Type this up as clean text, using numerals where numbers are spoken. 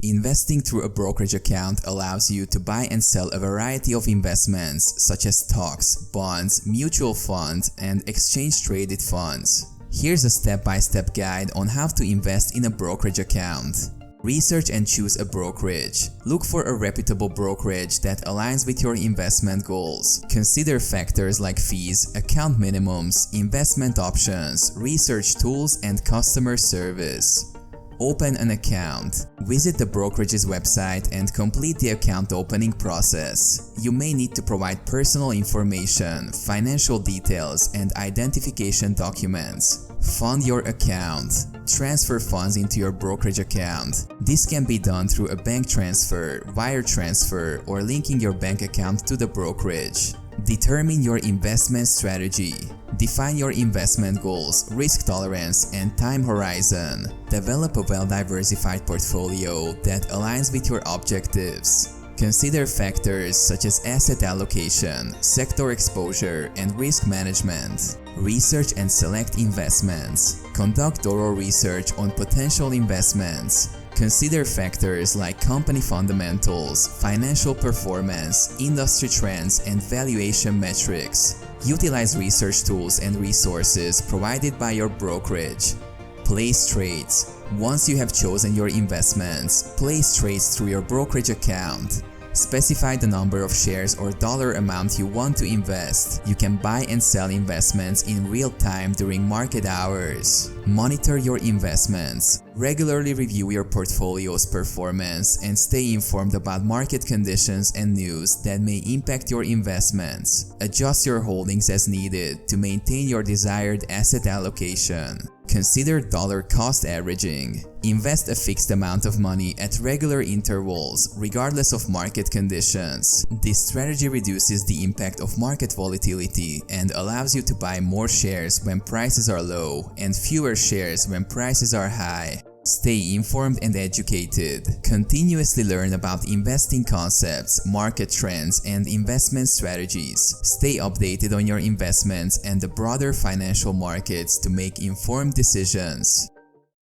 Investing through a brokerage account allows you to buy and sell a variety of investments such as stocks, bonds, mutual funds, and exchange-traded funds. Here's a step-by-step guide on how to invest in a brokerage account. Research and choose a brokerage. Look for a reputable brokerage that aligns with your investment goals. Consider factors like fees, account minimums, investment options, research tools, and customer service. Open an account. Visit the brokerage's website and complete the account opening process. You may need to provide personal information, financial details, and identification documents. Fund your account. Transfer funds into your brokerage account. This can be done through a bank transfer, wire transfer, or linking your bank account to the brokerage. Determine your investment strategy. Define your investment goals, risk tolerance, and time horizon. Develop a well-diversified portfolio that aligns with your objectives. Consider factors such as asset allocation, sector exposure, and risk management. Research and select investments. Conduct thorough research on potential investments. Consider factors like company fundamentals, financial performance, industry trends, and valuation metrics. Utilize research tools and resources provided by your brokerage. Place trades. Once you have chosen your investments, place trades through your brokerage account. Specify the number of shares or dollar amount you want to invest. You can buy and sell investments in real time during market hours. Monitor your investments. Regularly review your portfolio's performance and stay informed about market conditions and news that may impact your investments. Adjust your holdings as needed to maintain your desired asset allocation. Consider dollar cost averaging. Invest a fixed amount of money at regular intervals, regardless of market conditions. This strategy reduces the impact of market volatility and allows you to buy more shares when prices are low and fewer shares when prices are high. Stay informed and educated. Continuously learn about investing concepts, market trends, and investment strategies. Stay updated on your investments and the broader financial markets to make informed decisions.